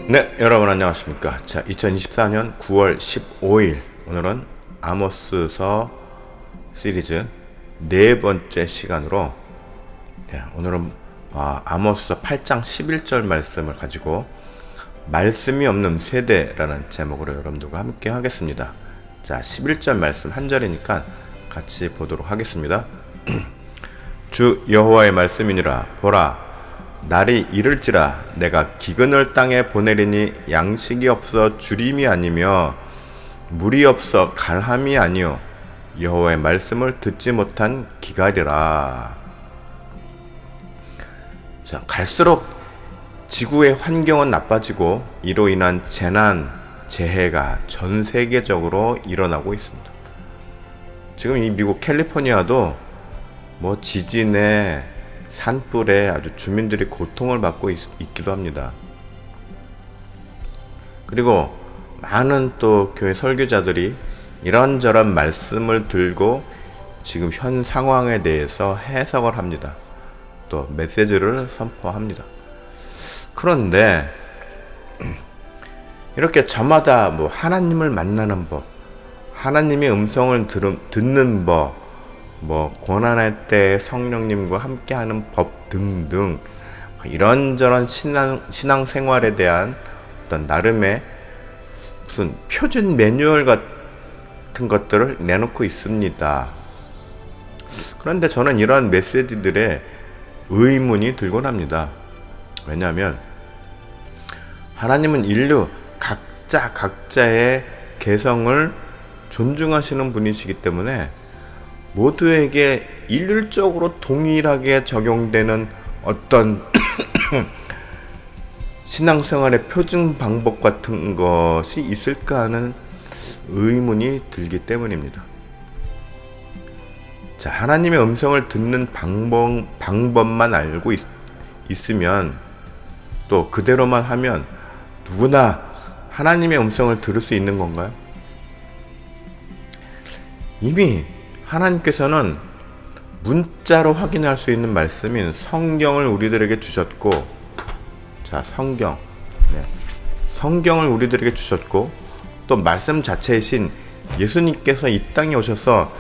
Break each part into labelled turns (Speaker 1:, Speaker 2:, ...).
Speaker 1: 네, 여러분 안녕하십니까. 자, 2024년 9월 15일 오늘은 아모스서 시리즈 네 번째 시간으로 오늘은 아모스서 8장 11절 말씀을 가지고 말씀이 없는 세대라는 제목으로 여러분들과 함께 하겠습니다. 자, 11절 말씀 한 절이니까 같이 보도록 하겠습니다. 주 여호와의 말씀이니라. 보라, 날이 이를지라 내가 기근을 땅에 보내리니 양식이 없어 주림이 아니며 물이 없어 갈함이 아니요 여호와의 말씀을 듣지 못한 기갈이라. 자, 갈수록 지구의 환경은 나빠지고 이로 인한 재난, 재해가 전 세계적으로 일어나고 있습니다. 지금 이 미국 캘리포니아도 지진에 산불에 아주 주민들이 고통을 받고 있기도 합니다. 그리고 많은 또 교회 설교자들이 이런저런 말씀을 들고 지금 현 상황에 대해서 해석을 합니다. 또 메시지를 선포합니다. 그런데 이렇게 저마다 하나님을 만나는 법, 하나님의 음성을 듣는 법, 고난의 때 성령님과 함께하는 법 등등 이런저런 신앙생활에 대한 어떤 나름의 무슨 표준 매뉴얼 같은 것들을 내놓고 있습니다. 그런데 저는 이러한 메시지들에 의문이 들곤 합니다. 왜냐하면 하나님은 인류 각자의 개성을 존중하시는 분이시기 때문에 모두에게 일률적으로 동일하게 적용되는 어떤 신앙생활의 표준 방법 같은 것이 있을까 하는 의문이 들기 때문입니다. 자, 하나님의 음성을 듣는 방법만 알고 있으면 또 그대로만 하면 누구나 하나님의 음성을 들을 수 있는 건가요? 이미 하나님께서는 문자로 확인할 수 있는 말씀인 성경을 우리들에게 주셨고, 자, 성경을 우리들에게 주셨고, 또 말씀 자체이신 예수님께서 이 땅에 오셔서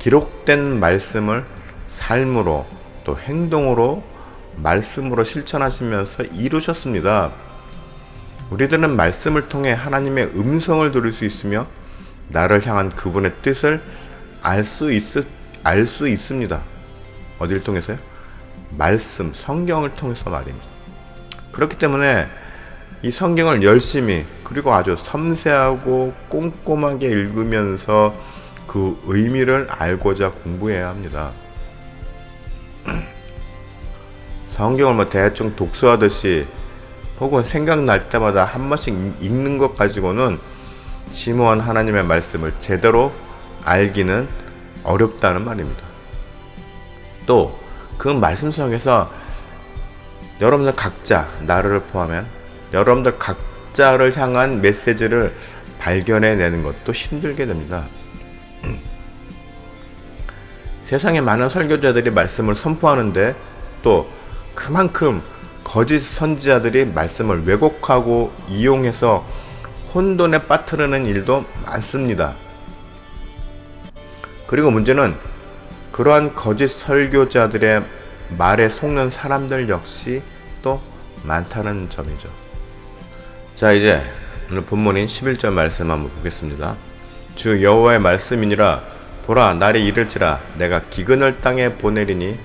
Speaker 1: 기록된 말씀을 삶으로 또 행동으로 말씀으로 실천하시면서 이루셨습니다. 우리들은 말씀을 통해 하나님의 음성을 들을 수 있으며 나를 향한 그분의 뜻을 알 수 있습니다. 어디를 통해서요? 말씀, 성경을 통해서 말입니다. 그렇기 때문에 이 성경을 열심히 그리고 아주 섬세하고 꼼꼼하게 읽으면서 그 의미를 알고자 공부해야 합니다. 성경을 대충 독서하듯이 혹은 생각날 때마다 한 번씩 읽는 것 가지고는 심오한 하나님의 말씀을 제대로 알기는 어렵다는 말입니다. 또 그 말씀 속에서 여러분들 각자, 나를 포함한 여러분들 각자를 향한 메시지를 발견해내는 것도 힘들게 됩니다. 세상에 많은 설교자들이 말씀을 선포하는데 또 그만큼 거짓 선지자들이 말씀을 왜곡하고 이용해서 혼돈에 빠뜨리는 일도 많습니다. 그리고 문제는 그러한 거짓 설교자들의 말에 속는 사람들 역시 또 많다는 점이죠. 자, 이제 오늘 본문인 11절 말씀 한번 보겠습니다. 주 여호와의 말씀이니라. 보라, 날이 이를지라 내가 기근을 땅에 보내리니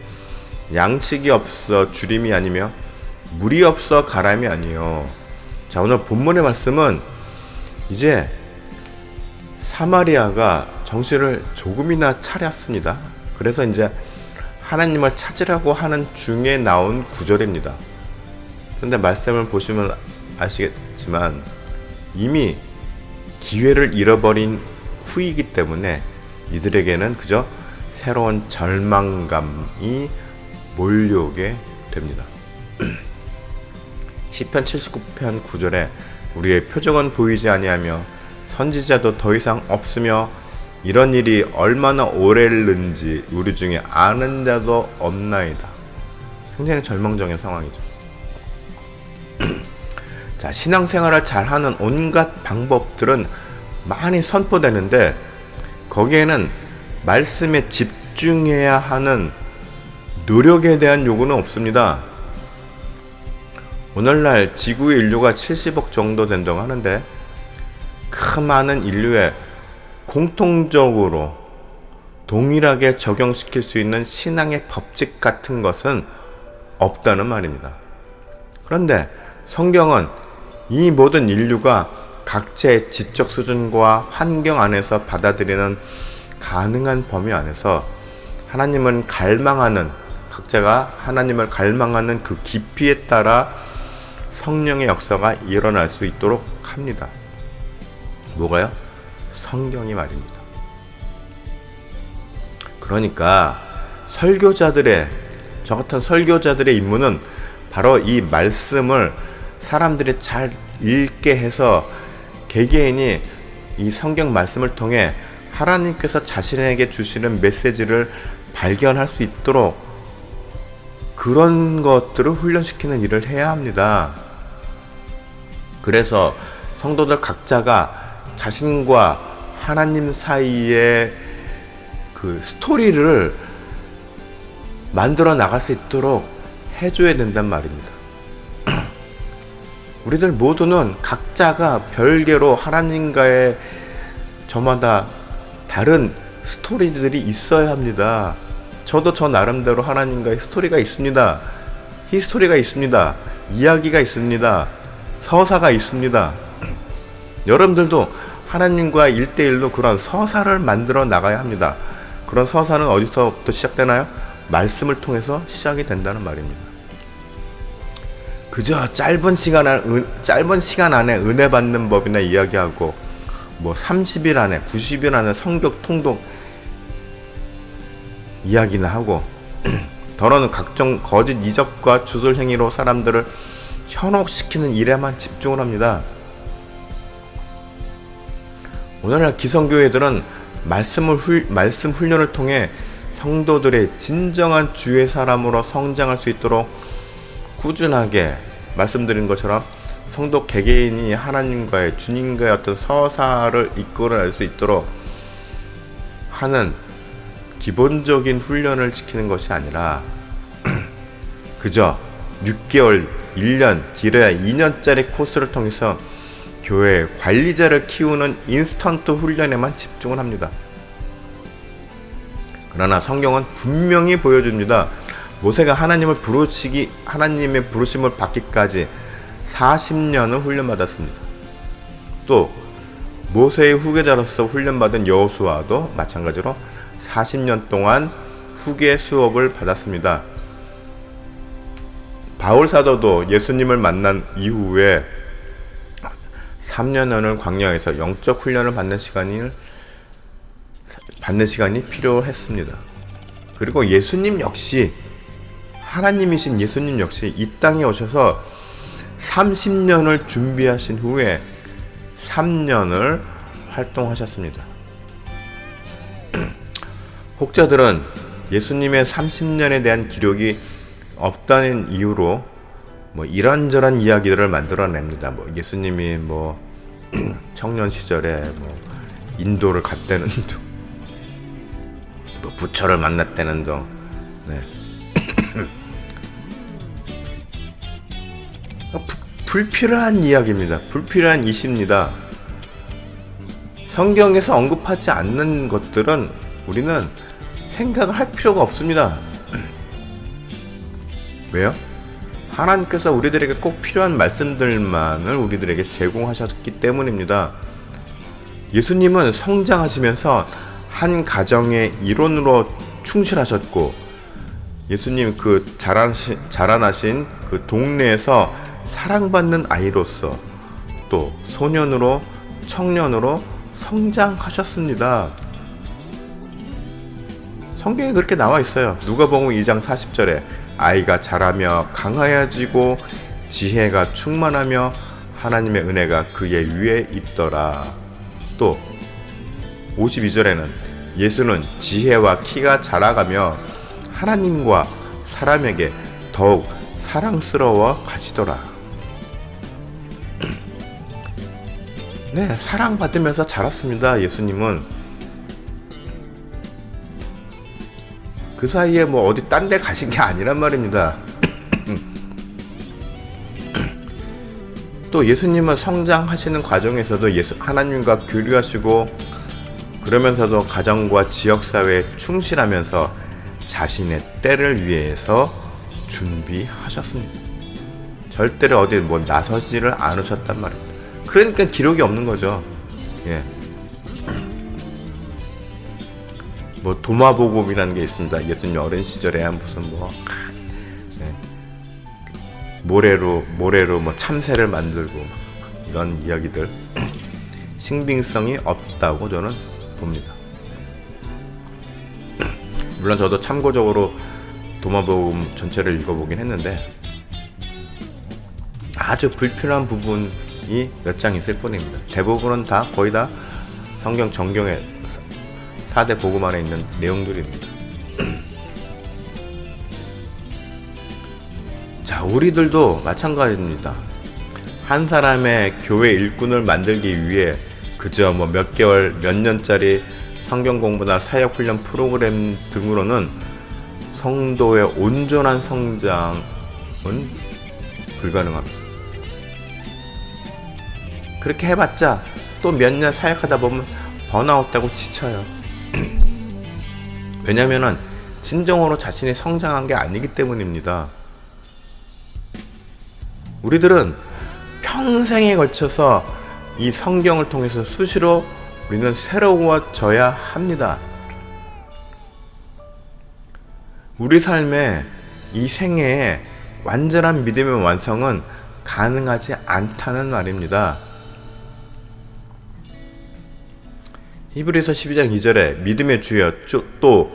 Speaker 1: 양식이 없어 주림이 아니며 물이 없어 가람이 아니요. 자, 오늘 본문의 말씀은 이제 사마리아가 정신을 조금이나 차렸습니다. 그래서 이제 하나님을 찾으라고 하는 중에 나온 구절입니다. 그런데 말씀을 보시면 아시겠지만 이미 기회를 잃어버린 후이기 때문에 이들에게는 그저 새로운 절망감이 몰려오게 됩니다. 시편 79편 9절에 우리의 표적은 보이지 아니하며 선지자도 더 이상 없으며 이런 일이 얼마나 오래는지 우리 중에 아는 자도 없나이다. 굉장히 절망적인 상황이죠. 자, 신앙생활을 잘하는 온갖 방법들은 많이 선포되는데 거기에는 말씀에 집중해야 하는 노력에 대한 요구는 없습니다. 오늘날 지구의 인류가 70억 정도 된다고 하는데 그 많은 인류에 공통적으로 동일하게 적용시킬 수 있는 신앙의 법칙 같은 것은 없다는 말입니다. 그런데 성경은 이 모든 인류가 각자의 지적 수준과 환경 안에서 받아들이는 가능한 범위 안에서 하나님은 갈망하는, 각자가 하나님을 갈망하는 그 깊이에 따라 성령의 역사가 일어날 수 있도록 합니다. 뭐가요? 성경이 말입니다. 그러니까 저 같은 설교자들의 임무는 바로 이 말씀을 사람들이 잘 읽게 해서 개개인이 이 성경 말씀을 통해 하나님께서 자신에게 주시는 메시지를 발견할 수 있도록 그런 것들을 훈련시키는 일을 해야 합니다. 그래서 성도들 각자가 자신과 하나님 사이에 그 스토리를 만들어 나갈 수 있도록 해줘야 된단 말입니다. 우리들 모두는 각자가 별개로 하나님과의 저마다 다른 스토리들이 있어야 합니다. 저도 저 나름대로 하나님과의 스토리가 있습니다. 히스토리가 있습니다. 이야기가 있습니다. 서사가 있습니다. 여러분들도 하나님과 1대1로 그런 서사를 만들어 나가야 합니다. 그런 서사는 어디서부터 시작되나요? 말씀을 통해서 시작이 된다는 말입니다. 그저 짧은 시간 안에 은혜 받는 법이나 이야기하고 30일 안에 90일 안에 성경 통독 이야기나 하고 더러는 각종 거짓 이적과 주술 행위로 사람들을 현혹시키는 일에만 집중을 합니다. 오늘날 기성교회들은 말씀 훈련을 통해 성도들의 진정한 주의 사람으로 성장할 수 있도록 꾸준하게 말씀드린 것처럼 성도 개개인이 하나님과의 주님과의 어떤 서사를 이끌어낼 수 있도록 하는 기본적인 훈련을 시키는 것이 아니라 그저 6개월, 1년, 길어야 2년짜리 코스를 통해서 교회 관리자를 키우는 인스턴트 훈련에만 집중을 합니다. 그러나 성경은 분명히 보여줍니다. 모세가 하나님의 부르심을 받기까지 40년을 훈련받았습니다. 또 모세의 후계자로서 훈련받은 여호수아도 마찬가지로 40년 동안 후계 수업을 받았습니다. 바울 사도도 예수님을 만난 이후에 3년을 광야에서 영적 훈련을 받는 시간이 필요했습니다. 그리고 예수님 역시 하나님이신 예수님 역시 이 땅에 오셔서 30년을 준비하신 후에 3년을 활동하셨습니다. 혹자들은 예수님의 30년에 대한 기록이 없다는 이유로 이런저런 이야기들을 만들어냅니다. 예수님이 청년 시절에 인도를 갔다는 둥, 부처를 만났다는 둥, 네. 불필요한 이야기입니다. 불필요한 이시입니다. 성경에서 언급하지 않는 것들은 우리는 생각을 할 필요가 없습니다. 왜요? 하나님께서 우리들에게 꼭 필요한 말씀들만을 우리들에게 제공하셨기 때문입니다. 예수님은 성장하시면서 한 가정의 일원으로 충실하셨고, 예수님 자라나신 그 동네에서 사랑받는 아이로서 또 소년으로 청년으로 성장하셨습니다. 성경에 그렇게 나와 있어요. 누가복음 2장 40절에 아이가 자라며 강하여지고 지혜가 충만하며 하나님의 은혜가 그의 위에 있더라. 또 52절에는 예수는 지혜와 키가 자라가며 하나님과 사람에게 더욱 사랑스러워 가시더라. 네, 사랑받으면서 자랐습니다. 예수님은 그 사이에 뭐 어디 딴 데 가신 게 아니란 말입니다. 또 예수님은 성장하시는 과정에서도 하나님과 교류하시고 그러면서도 가정과 지역사회에 충실하면서 자신의 때를 위해서 준비하셨습니다. 절대로 어디 뭐 나서지를 않으셨단 말입니다. 그러니까 기록이 없는 거죠. 예. 뭐 도마복음이라는 게 있습니다. 예수님 어린 시절에 무슨 뭐 모래로 뭐 참새를 만들고 이런 이야기들 신빙성이 없다고 저는 봅니다. 물론 저도 참고적으로 도마복음 전체를 읽어보긴 했는데 아주 불필요한 부분이 몇 장 있을 뿐입니다. 대부분은 다 거의 다 성경 정경의 4대 복음 안에 있는 내용들입니다. 자, 우리들도 마찬가지입니다. 한 사람의 교회 일꾼을 만들기 위해 그저 뭐 몇 개월, 몇 년짜리 성경 공부나 사역 훈련 프로그램 등으로는 성도의 온전한 성장은 불가능합니다. 그렇게 해봤자 또 몇 년 사역하다 보면 번아웃되고 지쳐요. 왜냐면은 진정으로 자신이 성장한 게 아니기 때문입니다. 우리들은 평생에 걸쳐서 이 성경을 통해서 수시로 우리는 새로워져야 합니다. 우리 삶의 이 생애에 완전한 믿음의 완성은 가능하지 않다는 말입니다. 히브리서 12장 2절에 믿음의 주여 또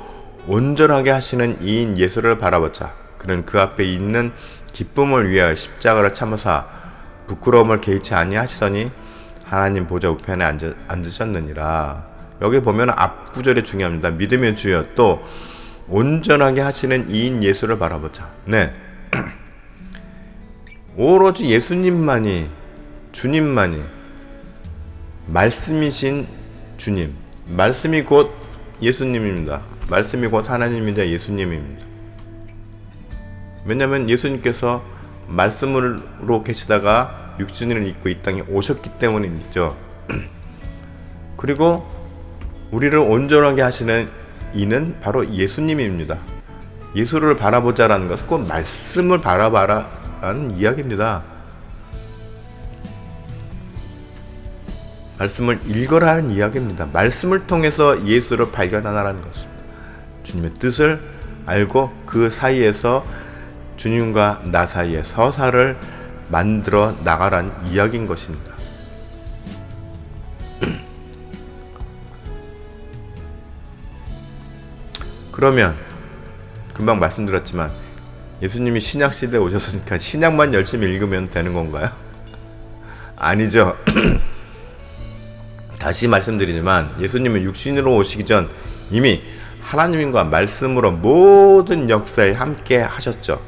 Speaker 1: 온전하게 하시는 이인 예수를 바라보자. 그는 그 앞에 있는 기쁨을 위하여 십자가를 참으사 부끄러움을 개의치 아니하시더니 하나님 보좌 우편에 앉으셨느니라. 여기 보면 앞 구절이 중요합니다. 믿음의 주여 또 온전하게 하시는 이인 예수를 바라보자. 네, 오로지 예수님만이, 주님만이, 말씀이신 주님, 말씀이 곧 예수님입니다. 말씀이 곧 하나님이자 예수님입니다. 왜냐하면 예수님께서 말씀으로 계시다가 육신을 입고 이 땅에 오셨기 때문이죠. 그리고 우리를 온전하게 하시는 이는 바로 예수님입니다. 예수를 바라보자라는 것은 꼭 말씀을 바라봐라라는 이야기입니다. 말씀을 읽어라는 이야기입니다. 말씀을 통해서 예수를 발견하라는 것입니다. 주님의 뜻을 알고 그 사이에서 주님과 나 사이에 서사를 만들어 나가라는 이야기인 것입니다. 그러면 금방 말씀드렸지만 예수님이 신약시대에 오셨으니까 신약만 열심히 읽으면 되는 건가요? 아니죠. 다시 말씀드리지만 예수님은 육신으로 오시기 전 이미 하나님과 말씀으로 모든 역사에 함께 하셨죠.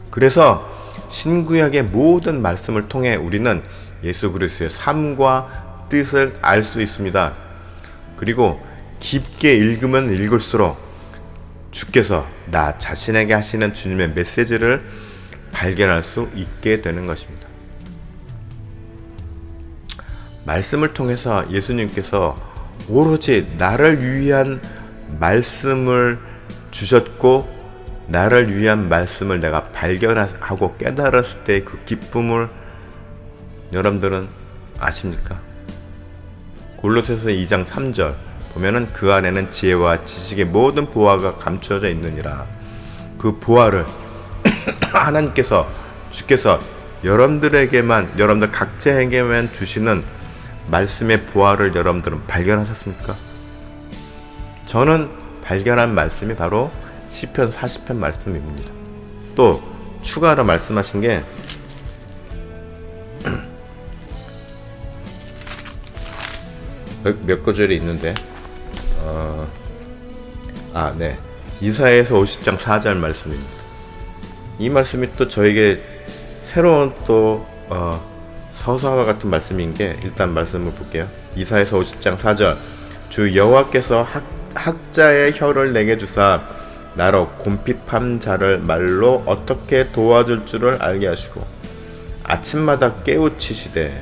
Speaker 1: 그래서 신구약의 모든 말씀을 통해 우리는 예수 그리스도의 삶과 뜻을 알 수 있습니다. 그리고 깊게 읽으면 읽을수록 주께서 나 자신에게 하시는 주님의 메시지를 발견할 수 있게 되는 것입니다. 말씀을 통해서 예수님께서 오로지 나를 위한 말씀을 주셨고 나를 위한 말씀을 내가 발견하고 깨달았을 때 그 기쁨을 여러분들은 아십니까? 골로새서 2장 3절 보면은 그 안에는 지혜와 지식의 모든 보화가 감추어져 있느니라. 그 보화를 하나님께서 주께서 여러분들 각자에게만 주시는 말씀의 보화를 여러분들은 발견하셨습니까? 저는 발견한 말씀이 바로 시편 40편 말씀입니다. 또 추가로 말씀하신 게 몇 구절이 있는데 네, 이사야에서 50장 4절 말씀입니다. 이 말씀이 또 저에게 새로운 또 서사와 같은 말씀인 게, 일단 말씀을 볼게요. 이사야서 50장 4절, 주 여호와께서 학자의 혀를 내게 주사 나로 곰핍한 자를 말로 어떻게 도와줄 줄을 알게 하시고 아침마다 깨우치시되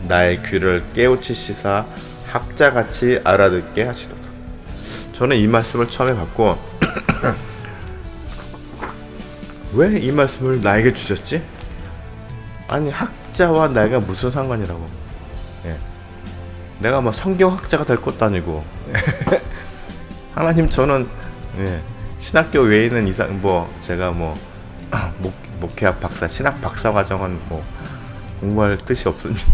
Speaker 1: 나의 귀를 깨우치시사 학자같이 알아듣게 하시도다. 저는 이 말씀을 처음에 받고 왜 이 말씀을 나에게 주셨지? 아니, 학자와 내가 무슨 상관이라고. 예. 내가 뭐 성경학자가 될 것도 아니고 하나님, 저는 신학교 외에는 이상 제가 목회학 박사, 신학 박사 과정은 공부할 뜻이 없습니다.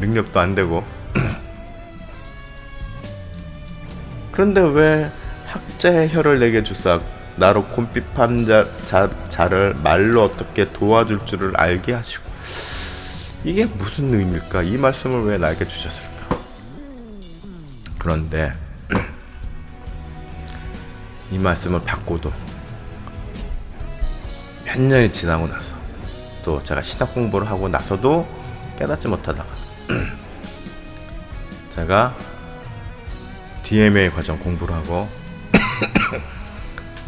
Speaker 1: 능력도 안 되고. 그런데 왜 학자의 혀를 내게 주사 나로 곰핍한 자를 말로 어떻게 도와줄 줄을 알게 하시고, 이게 무슨 의미일까? 이 말씀을 왜 나에게 주셨을까? 그런데 이 말씀을 받고도 몇 년이 지나고 나서, 또 제가 신학 공부를 하고 나서도 깨닫지 못하다가 제가 DMA 과정 공부를 하고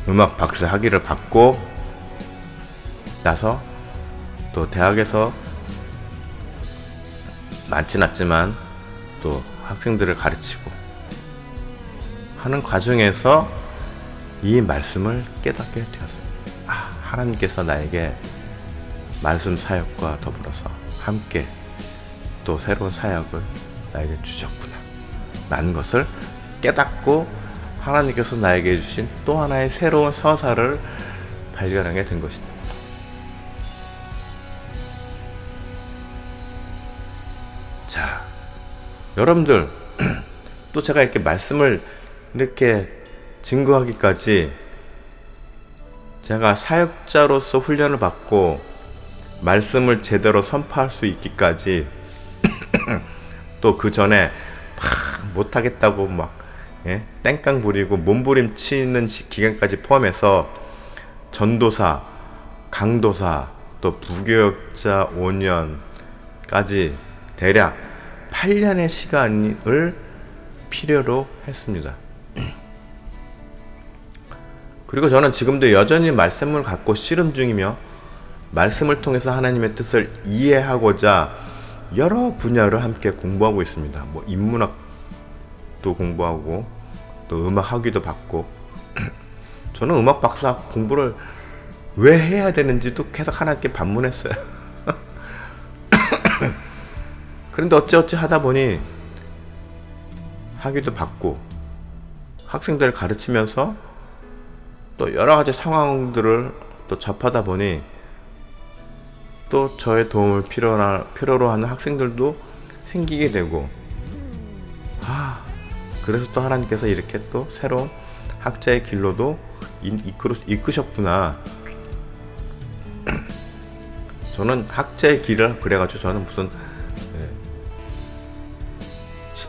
Speaker 1: 음악 박사 학위를 받고 나서 또 대학에서 많진 않지만 또 학생들을 가르치고 하는 과정에서 이 말씀을 깨닫게 되었습니다. 하나님께서 나에게 말씀 사역과 더불어서 함께 또 새로운 사역을 나에게 주셨구나 라는 것을 깨닫고, 하나님께서 나에게 주신 또 하나의 새로운 서사를 발견하게 된 것입니다. 자, 여러분들, 또 제가 이렇게 말씀을 이렇게 증거하기까지, 제가 사역자로서 훈련을 받고 말씀을 제대로 선포할 수 있기까지 또 그 전에 못하겠다고 땡깡 부리고 몸부림치는 기간까지 포함해서 전도사, 강도사, 또 부교역자 5년까지 대략 8년의 시간을 필요로 했습니다. 그리고 저는 지금도 여전히 말씀을 갖고 씨름 중이며 말씀을 통해서 하나님의 뜻을 이해하고자 여러 분야를 함께 공부하고 있습니다. 인문학도 공부하고 또 음악 학위도 받고 저는 음악 박사 공부를 왜 해야 되는지도 계속 하나님께 반문했어요. 그런데 어찌어찌 하다 보니 학위도 받고 학생들을 가르치면서 또 여러 가지 상황들을 또 접하다 보니 또 저의 도움을 필요로 하는 학생들도 생기게 되고, 그래서 또 하나님께서 이렇게 또 새로운 학자의 길로도 이끄셨구나. 저는 학자의 길을 그래가지고 저는 무슨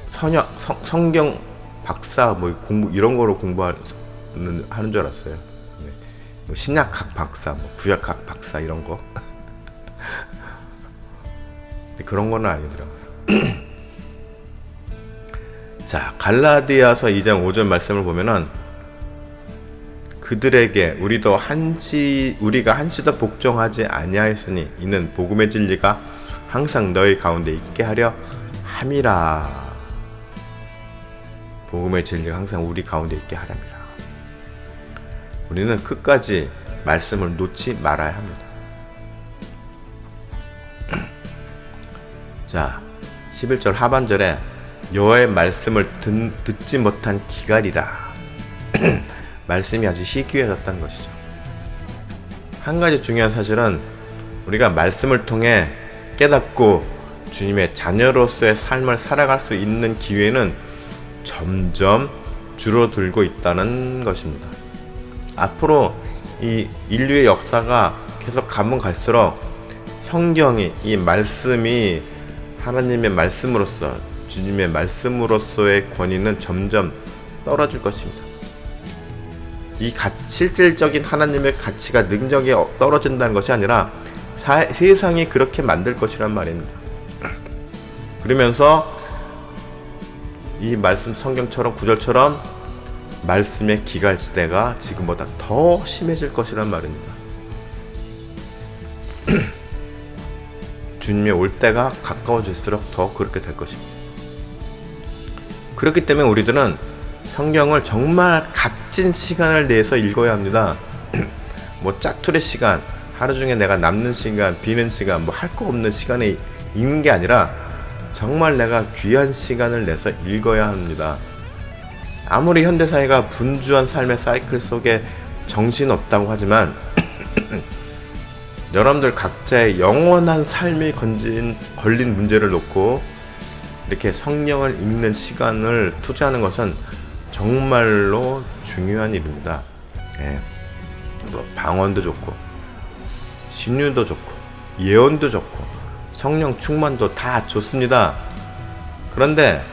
Speaker 1: 성경 박사 공부 이런 거로 하는 줄 알았어요. 신약학 박사, 구약학 박사 이런 거. 그런 거는 아니더라고요. 자, 갈라디아서 2장 5절 말씀을 보면은 그들에게 우리가 한시도 복종하지 아니하였으니 이는 복음의 진리가 항상 너희 가운데 있게 하려 함이라. 복음의 진리가 항상 우리 가운데 있게 하렵니다. 우리는 끝까지 말씀을 놓지 말아야 합니다. 자, 11절 하반절에 여호와의 말씀을 듣지 못한 기갈이라. 말씀이 아주 희귀해졌다는 것이죠. 한 가지 중요한 사실은 우리가 말씀을 통해 깨닫고 주님의 자녀로서의 삶을 살아갈 수 있는 기회는 점점 줄어들고 있다는 것입니다. 앞으로 이 인류의 역사가 계속 가면 갈수록 성경이, 이 말씀이 하나님의 말씀으로서, 주님의 말씀으로서의 권위는 점점 떨어질 것입니다. 이 실질적인 하나님의 가치가, 능력이 떨어진다는 것이 아니라 세상이 그렇게 만들 것이란 말입니다. 그러면서 이 말씀 성경처럼 구절처럼 말씀의 기갈지대가 지금보다 더 심해질 것이란 말입니다. 주님의 올 때가 가까워질수록 더 그렇게 될 것입니다. 그렇기 때문에 우리들은 성경을 정말 값진 시간을 내서 읽어야 합니다. 뭐 짜투리 시간, 하루 중에 내가 남는 시간, 비는 시간, 뭐 할 거 없는 시간에 읽는 게 아니라 정말 내가 귀한 시간을 내서 읽어야 합니다. 아무리 현대사회가 분주한 삶의 사이클 속에 정신없다고 하지만 여러분들 각자의 영원한 삶이 걸린 문제를 놓고 이렇게 성령을 읽는 시간을 투자하는 것은 정말로 중요한 일입니다. 예. 뭐 방언도 좋고 신유도 좋고 예언도 좋고 성령 충만도 다 좋습니다. 그런데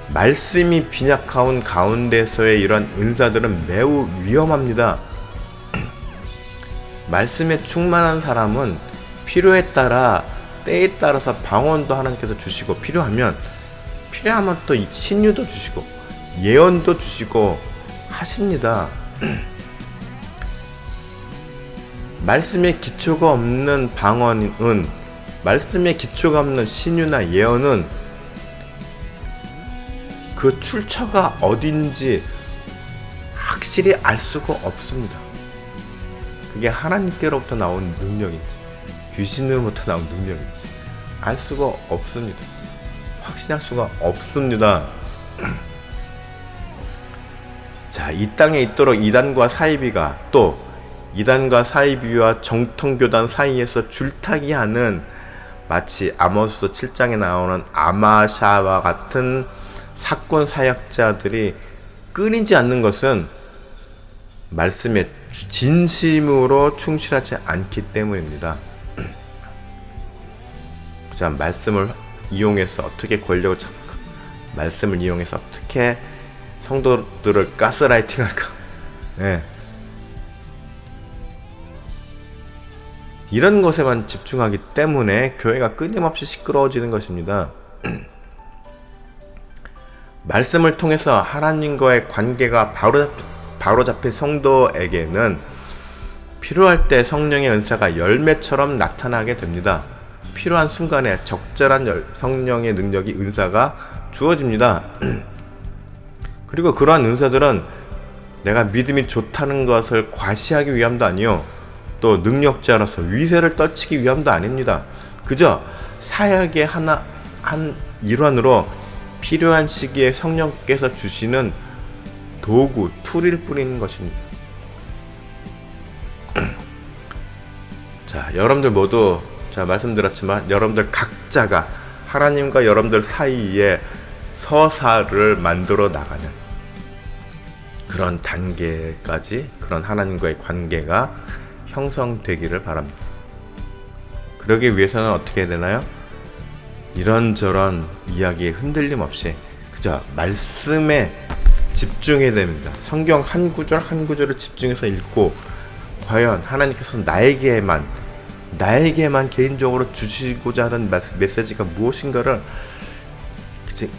Speaker 1: 말씀이 빈약한 가운데서의 이런 은사들은 매우 위험합니다. 말씀에 충만한 사람은 필요에 따라 때에 따라서 방언도 하나님께서 주시고 필요하면 또 신유도 주시고 예언도 주시고 하십니다. 말씀에 기초가 없는 방언은, 말씀에 기초가 없는 신유나 예언은 그 출처가 어딘지 확실히 알 수가 없습니다. 그게 하나님께로부터 나온 능력인지 귀신으로부터 나온 능력인지 알 수가 없습니다. 확신할 수가 없습니다. 자, 이 땅에 있도록 이단과 사이비가, 또 이단과 사이비와 정통교단 사이에서 줄타기하는, 마치 아모스 7장에 나오는 아마샤와 같은 사건 사역자들이 끊이지 않는 것은 말씀에 진심으로 충실하지 않기 때문입니다. 자, 말씀을 이용해서 어떻게 권력을 잡고, 말씀을 이용해서 어떻게 성도들을 가스라이팅 할까? 네. 이런 것에만 집중하기 때문에 교회가 끊임없이 시끄러워지는 것입니다. 말씀을 통해서 하나님과의 관계가 바로 잡힌 성도에게는 필요할 때 성령의 은사가 열매처럼 나타나게 됩니다. 필요한 순간에 적절한 성령의 능력이, 은사가 주어집니다. 그리고 그러한 은사들은 내가 믿음이 좋다는 것을 과시하기 위함도 아니요, 또 능력자로서 위세를 떨치기 위함도 아닙니다. 그저 사역의 한 일환으로 필요한 시기에 성령께서 주시는 도구, 툴일 뿐인 것입니다. 자, 여러분들 모두, 자, 말씀드렸지만 여러분들 각자가 하나님과 여러분들 사이에 서사를 만들어 나가는 그런 단계까지, 그런 하나님과의 관계가 형성되기를 바랍니다. 그러기 위해서는 어떻게 해야 되나요? 이런저런 이야기에 흔들림 없이 그저 말씀에 집중해야 됩니다. 성경 한 구절 한 구절을 집중해서 읽고, 과연 하나님께서 나에게만 개인적으로 주시고자 하는 메시지가 무엇인가를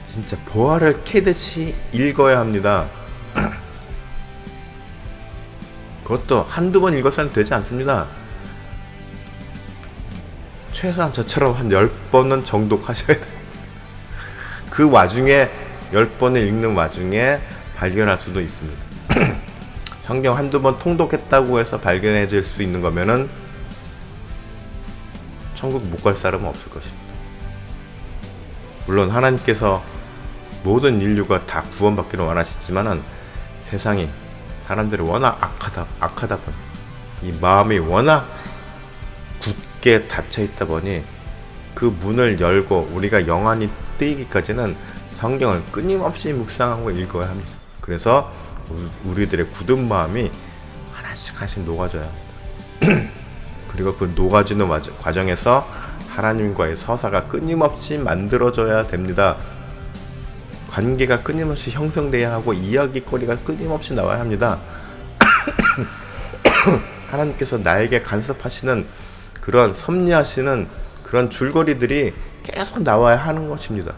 Speaker 1: 진짜 보화를 캐듯이 읽어야 합니다. 그것도 한두 번 읽어서는 되지 않습니다. 최소한 저처럼 한 10번은 정독하셔야 됩니다. 그 와중에 10번을 읽는 와중에 발견할 수도 있습니다. 성경 한두 번 통독했다고 해서 발견해질 수 있는 거면은 천국 못 갈 사람은 없을 것입니다. 물론 하나님께서 모든 인류가 다 구원받기를 원하시지만은 세상이, 사람들이 워낙 악하다 보니, 이 마음이 워낙 굳게 닫혀 있다 보니 그 문을 열고 우리가 영안이 뜨이기까지는 성경을 끊임없이 묵상하고 읽어야 합니다. 그래서 우리들의 굳은 마음이 하나씩 녹아져야 합니다. 그리고 그 녹아지는 과정에서 하나님과의 서사가 끊임없이 만들어져야 됩니다. 관계가 끊임없이 형성돼야 하고 이야기거리가 끊임없이 나와야 합니다. 하나님께서 나에게 간섭하시는 그런 섭리하시는 그런 줄거리들이 계속 나와야 하는 것입니다.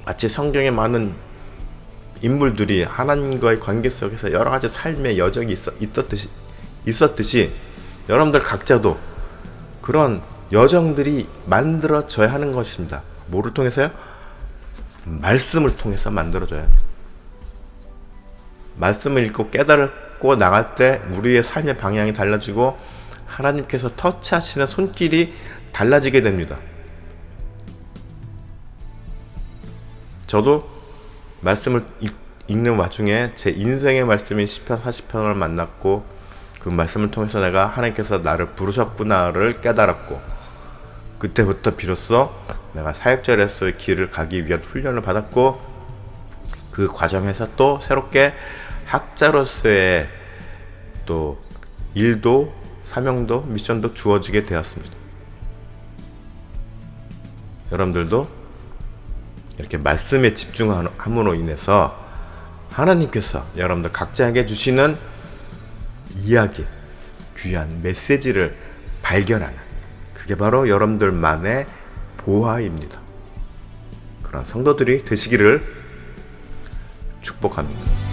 Speaker 1: 마치 성경에 많은 인물들이 하나님과의 관계 속에서 여러 가지 삶의 여정이 있었듯이 여러분들 각자도 그런 여정들이 만들어져야 하는 것입니다. 뭐를 통해서요? 말씀을 통해서 만들어져야 합니다. 말씀을 읽고 깨달고 나갈 때 우리의 삶의 방향이 달라지고 하나님께서 터치하시는 손길이 달라지게 됩니다. 저도 말씀을 읽는 와중에 제 인생의 말씀인 시편 40편을 만났고 그 말씀을 통해서 내가 하나님께서 나를 부르셨구나를 깨달았고 그때부터 비로소 내가 사역자로서의 길을 가기 위한 훈련을 받았고 그 과정에서 또 새롭게 학자로서의 또 일도 사명도 미션도 주어지게 되었습니다. 여러분들도 이렇게 말씀에 집중함으로 인해서 하나님께서 여러분들 각자에게 주시는 이야기, 귀한 메시지를 발견하는 그게 바로 여러분들만의 보화입니다. 그런 성도들이 되시기를 축복합니다.